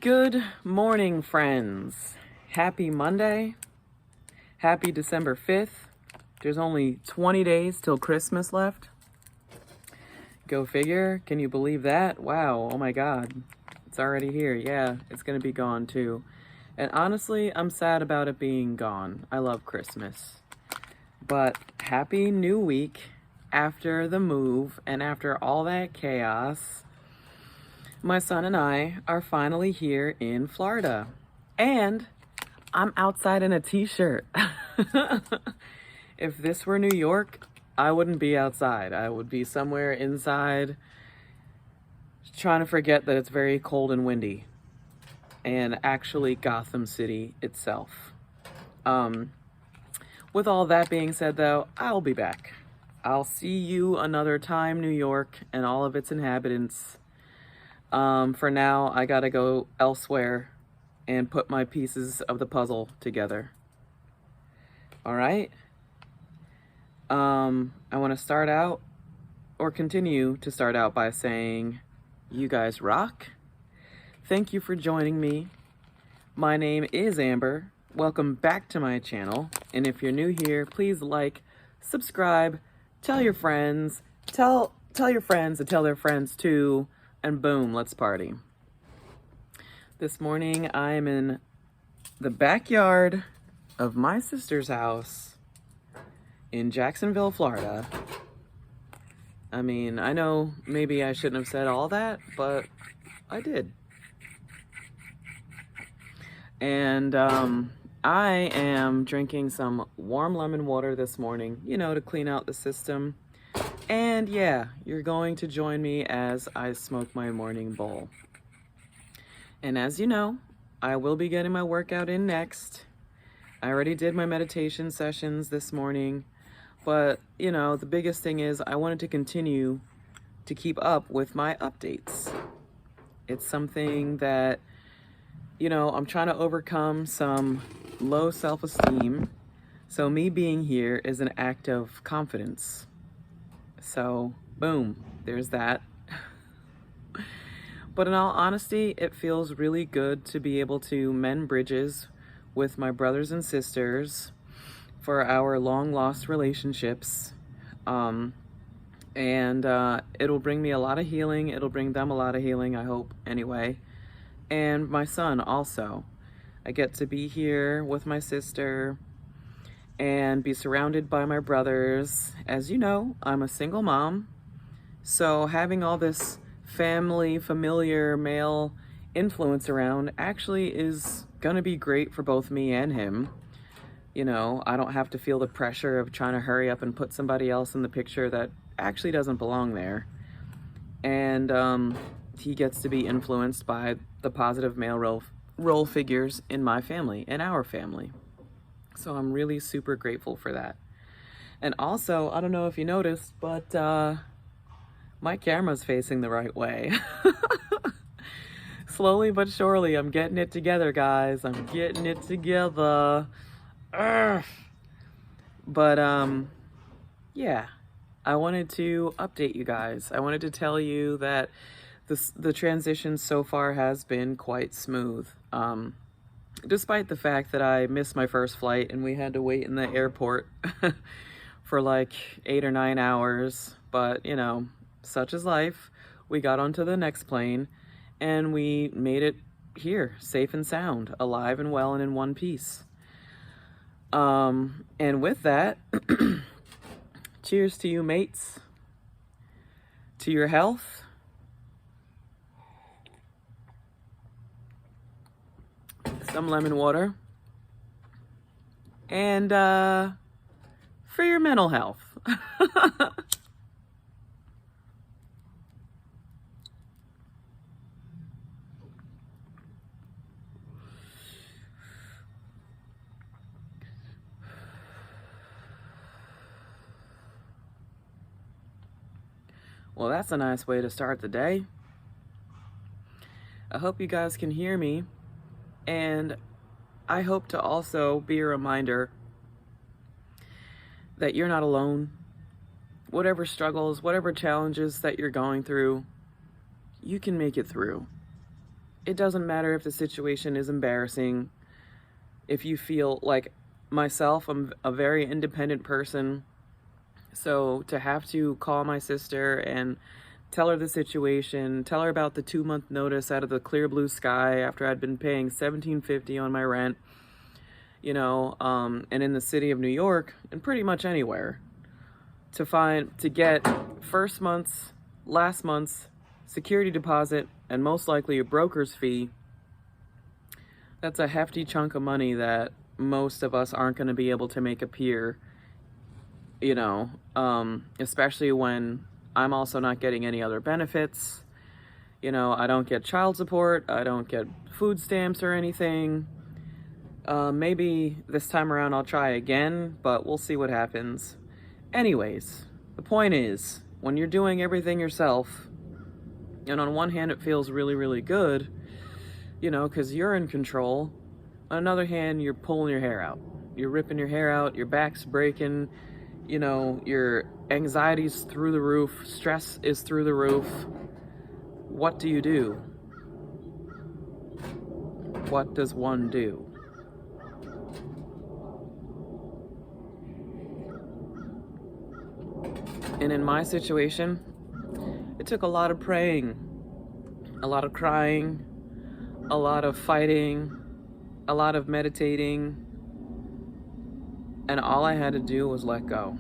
Good morning, friends. Happy Monday. Happy December 5th. There's only 20 days till Christmas left. Go figure. Can you believe that? Wow. Oh my God. It's already here. Yeah, it's going to be gone too. And honestly, I'm sad about it being gone. I love Christmas. But happy new week after the move and after all that chaos. My son and I are finally here in Florida. And I'm outside in a t-shirt. If this were New York, I wouldn't be outside. I would be somewhere inside trying to forget that it's very cold and windy. And actually Gotham City itself. With all that being said though, I'll be back. I'll see you another time, New York and all of its inhabitants. For now, I gotta go elsewhere and put my pieces of the puzzle together. All right? I want to start out or continue to start out by saying, you guys rock. Thank you for joining me. My name is Amber. Welcome back to my channel. And if you're new here, please like, subscribe, tell your friends, tell your friends to tell their friends too. And boom, let's party. This morning, I am in the backyard of my sister's house in Jacksonville, Florida. I mean, I know maybe I shouldn't have said all that, but I did. And I am drinking some warm lemon water this morning, you know, to clean out the system. And yeah, you're going to join me as I smoke my morning bowl. And as you know, I will be getting my workout in next. I already did my meditation sessions this morning, but you know, the biggest thing is I wanted to continue to keep up with my updates. It's something that, you know, I'm trying to overcome some low self-esteem. So me being here is an act of confidence. So, boom, there's that. But in all honesty, it feels really good to be able to mend bridges with my brothers and sisters for our long-lost relationships. And it'll bring me a lot of healing. It'll bring them a lot of healing, I hope, anyway. And my son also. I get to be here with my sister and be surrounded by my brothers. As you know, I'm a single mom, so having all this familiar male influence around actually is gonna be great for both me and him. You know, I don't have to feel the pressure of trying to hurry up and put somebody else in the picture that actually doesn't belong there. And he gets to be influenced by the positive male role figures in my family, in our family. So I'm really super grateful for that. And also, I don't know if you noticed, but my camera's facing the right way. Slowly but surely, I'm getting it together, guys. I'm getting it together. Ugh. But yeah, I wanted to update you guys. I wanted to tell you that the transition so far has been quite smooth. Despite the fact that I missed my first flight and we had to wait in the airport for like 8 or 9 hours. But, you know, such is life. We got onto the next plane and we made it here, safe and sound, alive and well and in one piece. And with that, cheers to you, mates, to your health. Some lemon water, and for your mental health. Well, that's a nice way to start the day. I hope you guys can hear me. And I hope to also be a reminder that you're not alone. Whatever struggles, whatever challenges that you're going through, you can make it through. it doesn't matter if the situation is embarrassing. If you feel like myself, I'm a very independent person. So to have to call my sister and tell her the situation, tell her about the 2-month notice out of the clear blue sky after I'd been paying $17.50 on my rent, and in the city of New York and pretty much anywhere, to get first month's, last month's security deposit and most likely a broker's fee. That's a hefty chunk of money that most of us aren't going to be able to make appear, especially when I'm also not getting any other benefits. I don't get child support, I don't get food stamps or anything. Maybe this time around I'll try again, but we'll see what happens. Anyways, the point is, when you're doing everything yourself, and on one hand it feels really, really good, because you're in control. On another hand, you're pulling your hair out. You're ripping your hair out, your back's breaking, your anxiety's through the roof, stress is through the roof. What do you do? What does one do? And in my situation, it took a lot of praying, a lot of crying, a lot of fighting, a lot of meditating, and all I had to do was let go.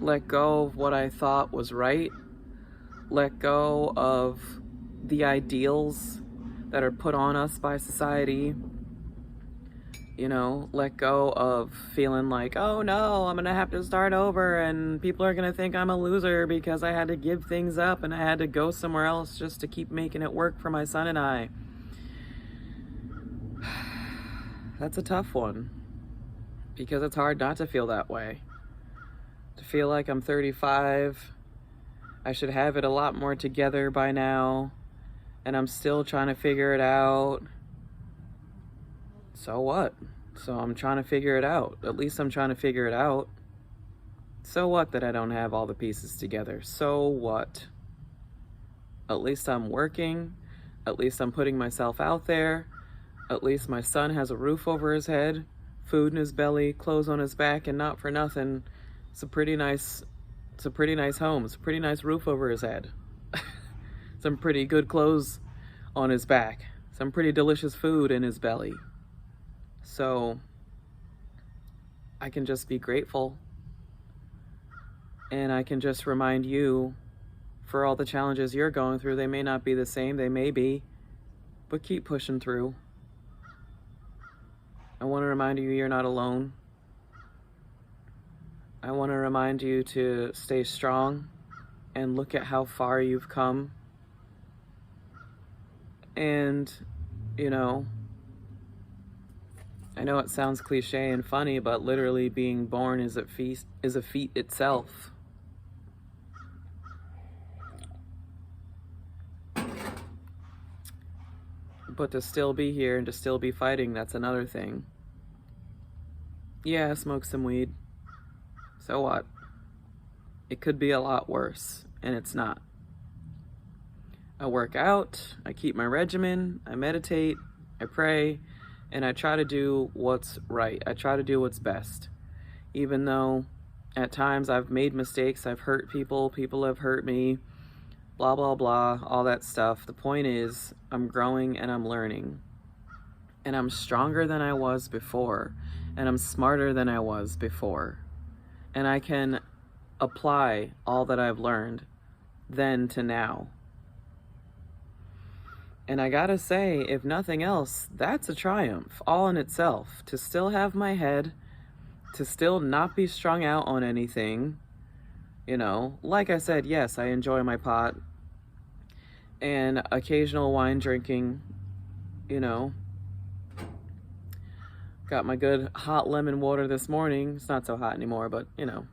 Let go of what I thought was right. Let go of the ideals that are put on us by society. Let go of feeling like, oh no, I'm gonna have to start over and people are gonna think I'm a loser because I had to give things up and I had to go somewhere else just to keep making it work for my son and I. That's a tough one, because it's hard not to feel that way. To feel like I'm 35, I should have it a lot more together by now, and I'm still trying to figure it out. So what? So I'm trying to figure it out. At least I'm trying to figure it out. So what that I don't have all the pieces together? So what? At least I'm working. At least I'm putting myself out there. At least my son has a roof over his head, food in his belly, clothes on his back, and not for nothing, it's a pretty nice home. It's a pretty nice roof over his head. Some pretty good clothes on his back. Some pretty delicious food in his belly. So I can just be grateful. And I can just remind you, for all the challenges you're going through, they may not be the same, they may be, but keep pushing through. I want to remind you you're not alone. I want to remind you to stay strong and look at how far you've come. And, I know it sounds cliche and funny, but literally being born is a feat itself. But to still be here and to still be fighting, that's another thing. Yeah, I smoke some weed. So what? It could be a lot worse, and it's not. I work out, I keep my regimen, I meditate, I pray, and I try to do what's right. I try to do what's best. Even though at times I've made mistakes, I've hurt people, people have hurt me, blah, blah, blah, all that stuff. The point is, I'm growing and I'm learning. And I'm stronger than I was before. And I'm smarter than I was before. And I can apply all that I've learned then to now. And I gotta say, if nothing else, that's a triumph all in itself. To still have my head, to still not be strung out on anything. Like I said, yes, I enjoy my pot and occasional wine drinking, Got my good hot lemon water this morning. It's not so hot anymore, but And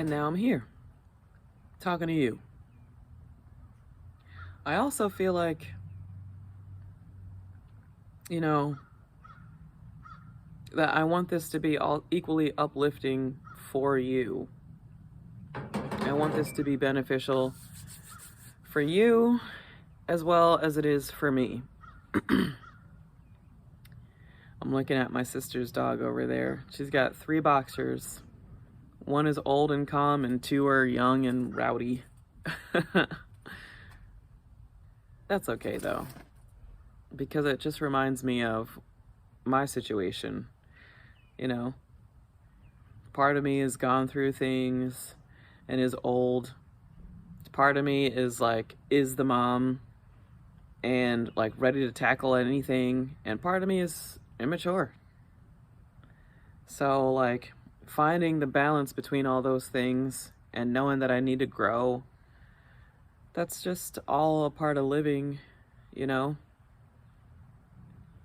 now I'm here, talking to you. I also feel like, that I want this to be all equally uplifting for you. I I want this to be beneficial for you as well as it is for me. I'm looking at my sister's dog over there. She's got 3 boxers. 1 is old and calm and 2 are young and rowdy. That's okay though, because it just reminds me of my situation. You know, part of me has gone through things and is old. Part of me is like, is the mom and like ready to tackle anything. And part of me is immature. So like finding the balance between all those things and knowing that I need to grow, that's just all a part of living, you know?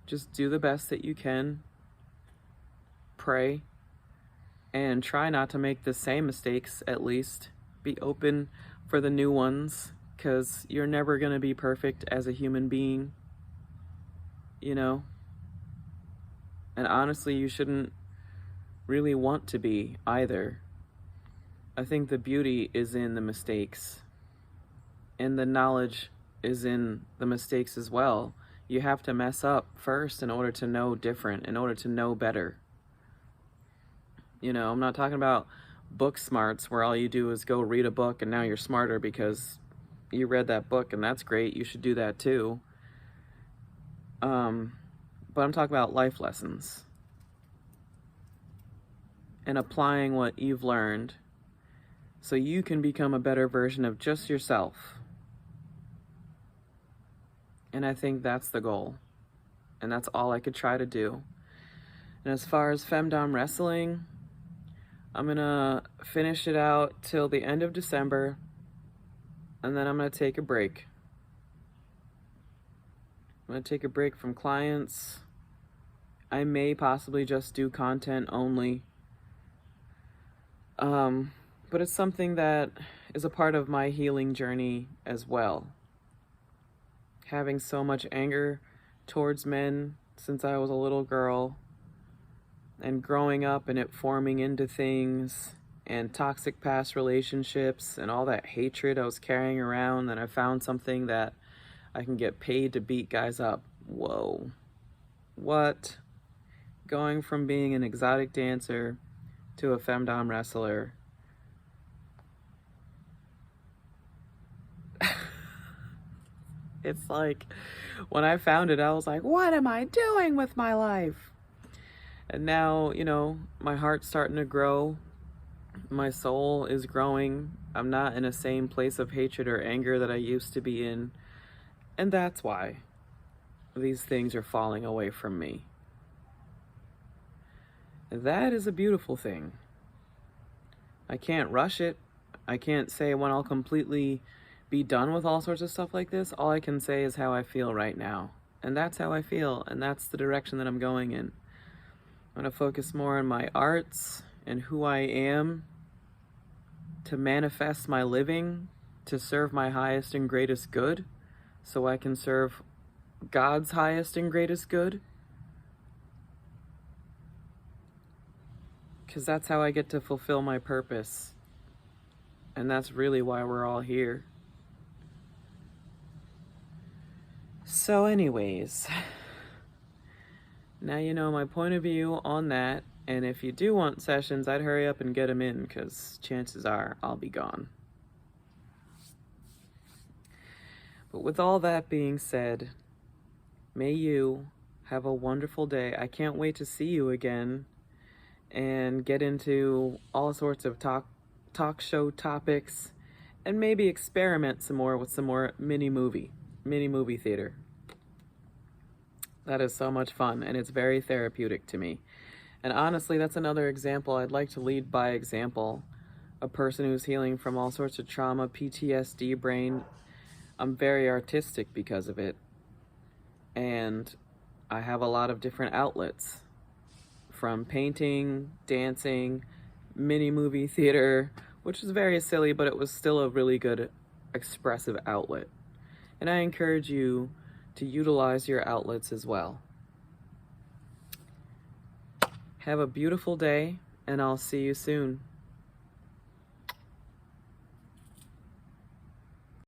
Just do the best that you can, pray, and try not to make the same mistakes at least. Be open for the new ones, because you're never going to be perfect as a human being, you know? And honestly, you shouldn't really want to be either. I think the beauty is in the mistakes, and the knowledge is in the mistakes as well. You have to mess up first in order to know different, in order to know better. You know, I'm not talking about book smarts where all you do is go read a book and now you're smarter because you read that book, and that's great. You should do that too. But I'm talking about life lessons and applying what you've learned so you can become a better version of just yourself. And I think that's the goal. And that's all I could try to do. And as far as Femdom Wrestling, I'm gonna finish it out till the end of December. And then I'm gonna take a break. I'm gonna take a break from clients. I may possibly just do content only. But it's something that is a part of my healing journey as well. Having so much anger towards men since I was a little girl, and growing up and it forming into things, and toxic past relationships and all that hatred I was carrying around, and I found something that I can get paid to beat guys up. Whoa. What? Going from being an exotic dancer to a femdom wrestler. It's like, when I found it, I was like, what am I doing with my life? And now, you know, my heart's starting to grow. My soul is growing. I'm not in the same place of hatred or anger that I used to be in. And that's why these things are falling away from me. That is a beautiful thing. I can't rush it. I can't say when I'll completely be done with all sorts of stuff like this. All I can say is how I feel right now. And that's how I feel, and that's the direction that I'm going in. I'm going to focus more on my arts and who I am, to manifest my living, to serve my highest and greatest good, so I can serve God's highest and greatest good. Because that's how I get to fulfill my purpose. And that's really why we're all here. So anyways, now you know my point of view on that. And if you do want sessions, I'd hurry up and get them in, because chances are I'll be gone. But with all that being said, may you have a wonderful day. I can't wait to see you again and get into all sorts of talk show topics, and maybe experiment some more with some more mini movie theater. That is so much fun, and it's very therapeutic to me. And honestly, that's another example. I'd like to lead by example. A person who's healing from all sorts of trauma, PTSD, brain. I'm very artistic because of it. And I have a lot of different outlets. From painting, dancing, mini movie theater, which is very silly, but it was still a really good expressive outlet. And I encourage you to utilize your outlets as well. Have a beautiful day, and I'll see you soon.